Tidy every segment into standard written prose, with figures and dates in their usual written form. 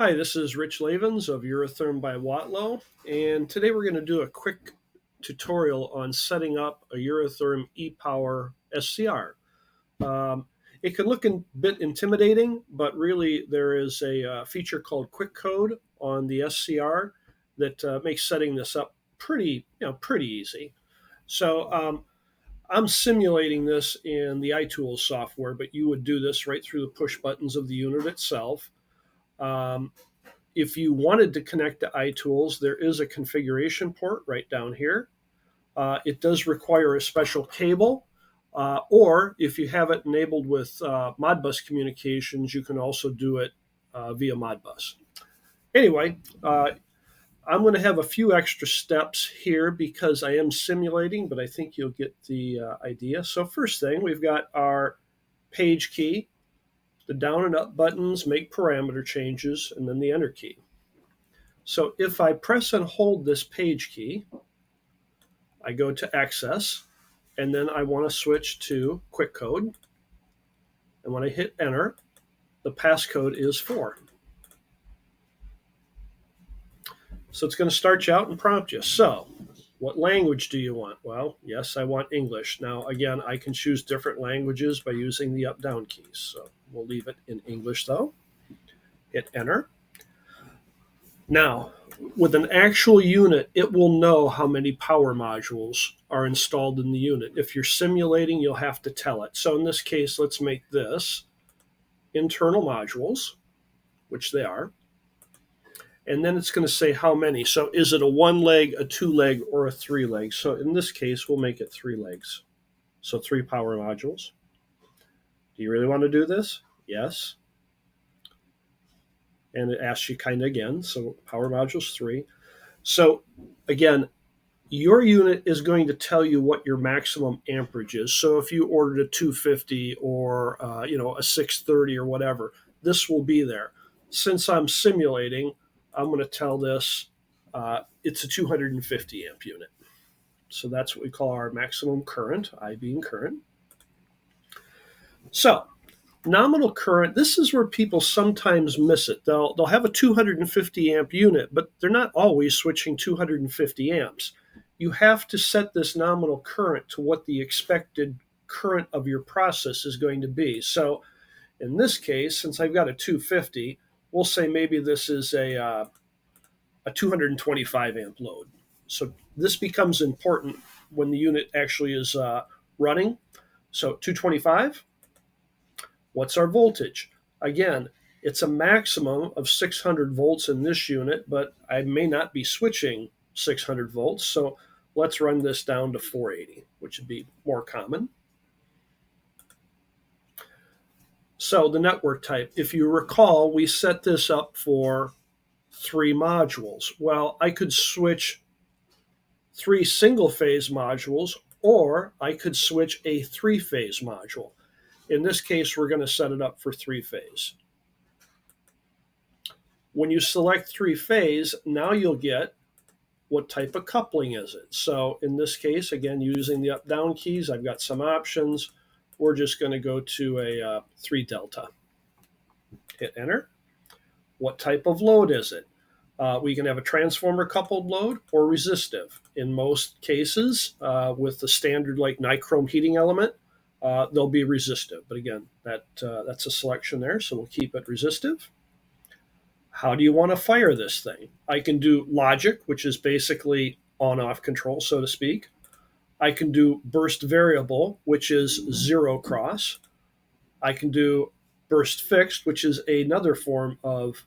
Hi, this is Rich Lavens of Eurotherm by Watlow, and today we're going to do a quick tutorial on setting up a Eurotherm Epower SCR. It can look a bit intimidating, but really there is a feature called QuickCode on the SCR that makes setting this up pretty easy. So I'm simulating this in the iTools software, but you would do this right through the push buttons of the unit itself. If you wanted to connect to iTools, there is a configuration port right down here. It does require a special cable, or if you have it enabled with Modbus communications, you can also do it via Modbus. Anyway, I'm going to have a few extra steps here because I am simulating, but I think you'll get the idea. So first thing, we've got our page key. The down and up buttons make parameter changes, and then the enter key. So if I press and hold this page key, I go to access, and then I want to switch to QuickCode. And when I hit enter, the passcode is 4. So it's going to start you out and prompt you. So what language do you want? Well, yes, I want English. Now, again, I can choose different languages by using the up-down keys. So we'll leave it in English, though. Hit enter. Now, with an actual unit, it will know how many power modules are installed in the unit. If you're simulating, you'll have to tell it. So in this case, let's make this internal modules, which they are. And then it's going to say how many. So is it a 1-leg, a 2-leg, or a 3-leg? So in this case, we'll make it 3 legs. So 3 power modules. Do you really want to do this? Yes. And it asks you kind of again. So power modules 3. So again, your unit is going to tell you what your maximum amperage is. So if you ordered a 250 or a 630 or whatever, this will be there. Since I'm simulating, I'm going to tell this it's a 250 amp unit. So that's what we call our maximum current, I being current. So nominal current, this is where people sometimes miss it. They'll have a 250 amp unit, but they're not always switching 250 amps. You have to set this nominal current to what the expected current of your process is going to be. So in this case, since I've got a 250, we'll say maybe this is a 225 amp load. So this becomes important when the unit actually is running. So 225. What's our voltage? Again, it's a maximum of 600 volts in this unit, but I may not be switching 600 volts. So let's run this down to 480, which would be more common. So the network type, if you recall, we set this up for 3 modules. Well, I could switch 3 single-phase modules, or I could switch a 3-phase module. In this case, we're going to set it up for 3-phase. When you select 3-phase, now you'll get what type of coupling is it. So in this case, again, using the up-down keys, I've got some options. We're just going to go to a 3 delta. Hit enter. What type of load is it? We can have a transformer coupled load or resistive. In most cases, with the standard like nichrome heating element, they'll be resistive. But again, that's a selection there, so we'll keep it resistive. How do you want to fire this thing? I can do logic, which is basically on-off control, so to speak. I can do burst variable, which is 0 cross. I can do burst fixed, which is another form of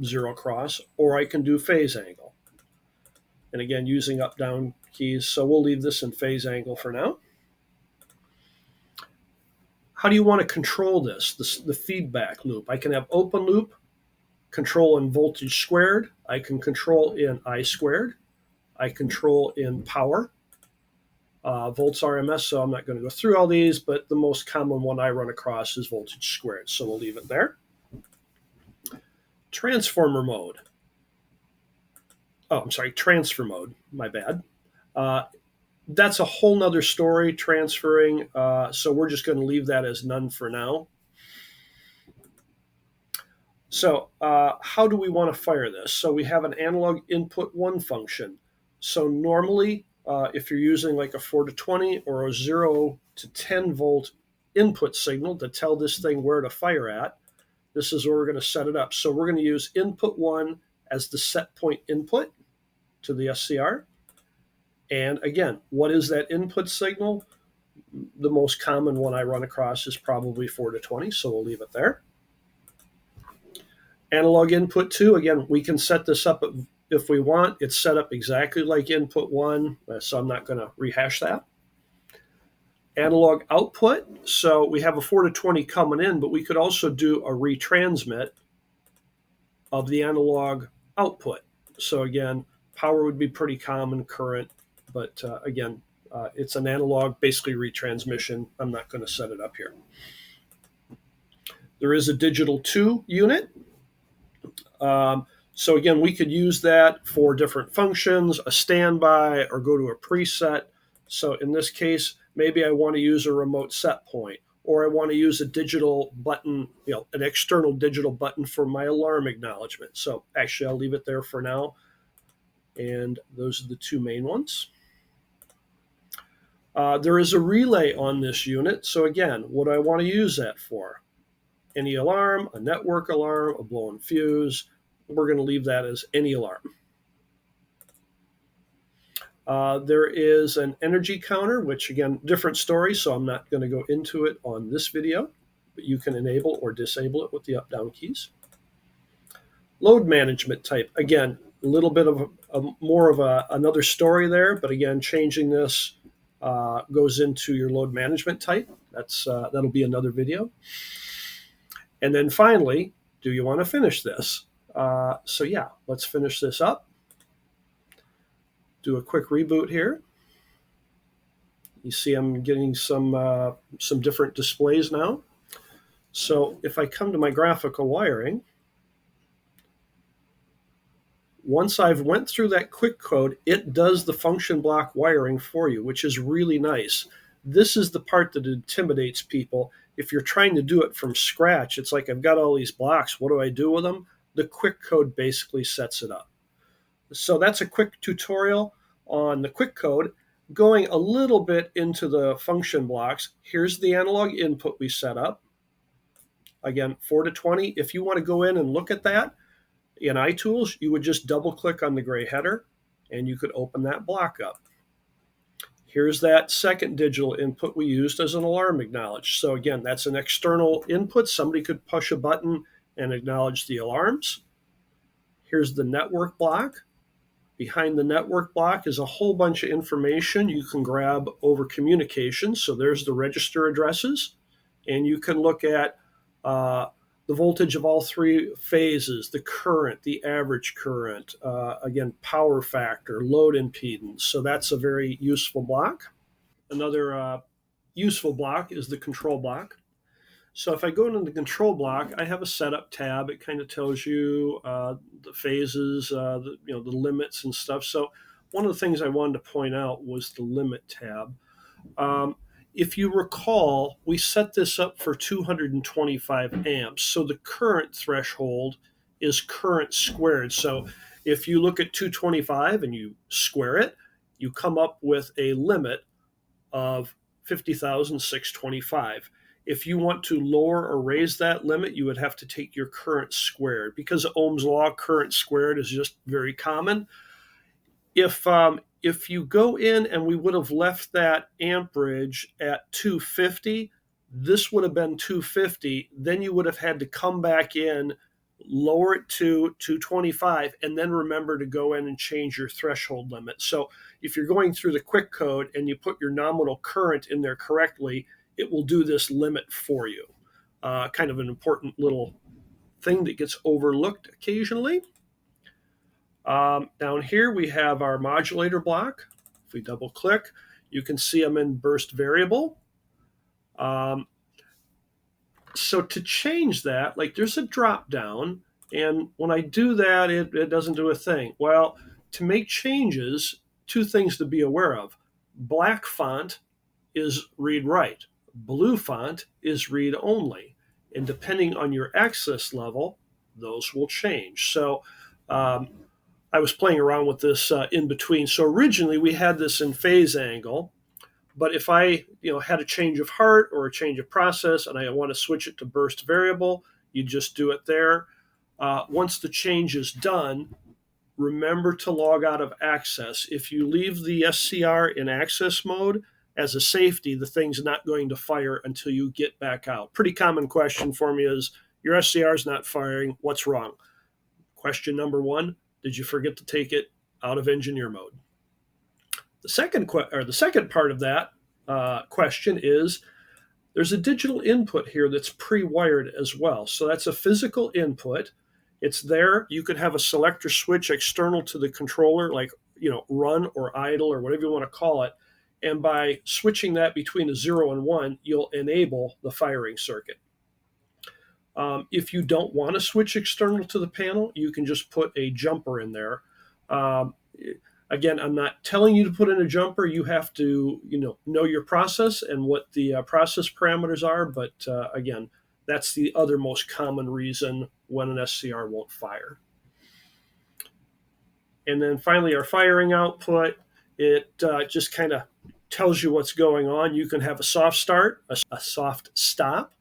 0 cross, or I can do phase angle. And again, using up-down keys, so we'll leave this in phase angle for now. How do you want to control this, the feedback loop? I can have open loop, control in voltage squared. I can control in I squared. I control in power, volts RMS, so I'm not going to go through all these, but the most common one I run across is voltage squared, so we'll leave it there. Transformer mode. Oh, I'm sorry, transfer mode, my bad. That's a whole nother story, transferring, so we're just going to leave that as none for now. So how do we want to fire this? So we have an analog input 1 function. So normally, if you're using like a 4 to 20 or a 0 to 10 volt input signal to tell this thing where to fire at, this is where we're going to set it up. So we're going to use input 1 as the set point input to the SCR. And again, what is that input signal? The most common one I run across is probably 4 to 20, so we'll leave it there. Analog input 2, again, we can set this up if we want. It's set up exactly like input 1, so I'm not going to rehash that. Analog output, so we have a 4 to 20 coming in, but we could also do a retransmit of the analog output. So again, power would be pretty common, current, but again, it's an analog, basically retransmission. I'm not going to set it up here. There is a digital 2 unit. So again, we could use that for different functions, a standby, or go to a preset. So in this case, maybe I want to use a remote set point, or I want to use a digital button, an external digital button for my alarm acknowledgement. So actually, I'll leave it there for now. And those are the two main ones. There is a relay on this unit. So again, what do I want to use that for? Any alarm, a network alarm, a blown fuse. We're going to leave that as any alarm. There is an energy counter, which again, different story, so I'm not going to go into it on this video, but you can enable or disable it with the up-down keys. Load management type, again, a little bit of more of another story there, but again, changing this goes into your load management type. That'll be another video. And then finally, do you want to finish this? So yeah, let's finish this up. Do a quick reboot here. You see I'm getting some different displays now. So if I come to my graphical wiring, once I've went through that QuickCode, it does the function block wiring for you, which is really nice. This is the part that intimidates people. If you're trying to do it from scratch, it's like I've got all these blocks. What do I do with them? The QuickCode basically sets it up. So that's a quick tutorial on the QuickCode. Going a little bit into the function blocks, here's the analog input we set up. Again, 4 to 20. If you want to go in and look at that in iTools, you would just double click on the gray header and you could open that block up. Here's that second digital input we used as an alarm acknowledge. So again, that's an external input. Somebody could push a button and acknowledge the alarms. Here's the network block. Behind the network block is a whole bunch of information you can grab over communications. So there's the register addresses, and you can look at the voltage of all three phases, the current, the average current, again, power factor, load impedance. So that's a very useful block. Another useful block is the control block. So if I go into the control block, I have a setup tab. It kind of tells you the phases, the limits and stuff. So one of the things I wanted to point out was the limit tab. If you recall, we set this up for 225 amps. So the current threshold is current squared. So if you look at 225 and you square it, you come up with a limit of 50,625. If you want to lower or raise that limit, you would have to take your current squared. Because of Ohm's law, current squared is just very common. If you go in and we would have left that amperage at 250, this would have been 250. Then you would have had to come back in, lower it to 225, and then remember to go in and change your threshold limit. So if you're going through the QuickCode and you put your nominal current in there correctly, it will do this limit for you. Kind of an important little thing that gets overlooked occasionally. Down here we have our modulator block. If we double click, you can see I'm in burst variable. So to change that, like there's a drop down, and when I do that, it doesn't do a thing. Well, to make changes, two things to be aware of. Black font is read write. Blue font is read only. And depending on your access level, those will change. So I was playing around with this in between. So originally we had this in phase angle, but if I had a change of heart or a change of process and I want to switch it to burst variable, you just do it there. Once the change is done, remember to log out of access. If you leave the SCR in access mode, as a safety, the thing's not going to fire until you get back out. Pretty common question for me is, your SCR is not firing, what's wrong? Question number one, did you forget to take it out of engineer mode? The second part of that question is, there's a digital input here that's pre-wired as well. So that's a physical input. It's there. You could have a selector switch external to the controller, like run or idle or whatever you want to call it. And by switching that between a 0 and 1, you'll enable the firing circuit. If you don't want to switch external to the panel, you can just put a jumper in there. Again, I'm not telling you to put in a jumper. You have to know your process and what the process parameters are. But again, that's the other most common reason when an SCR won't fire. And then finally, our firing output, it just kind of tells you what's going on. You can have a soft start, a soft stop.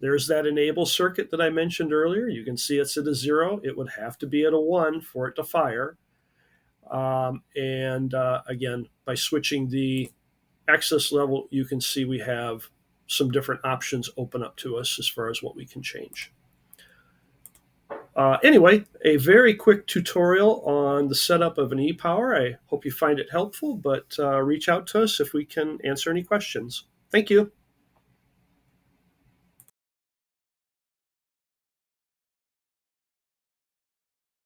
There's that enable circuit that I mentioned earlier. You can see it's at a 0. It would have to be at a 1 for it to fire. Again, by switching the access level, you can see we have some different options open up to us as far as what we can change. Anyway, a very quick tutorial on the setup of an ePower. I hope you find it helpful, but reach out to us if we can answer any questions. Thank you.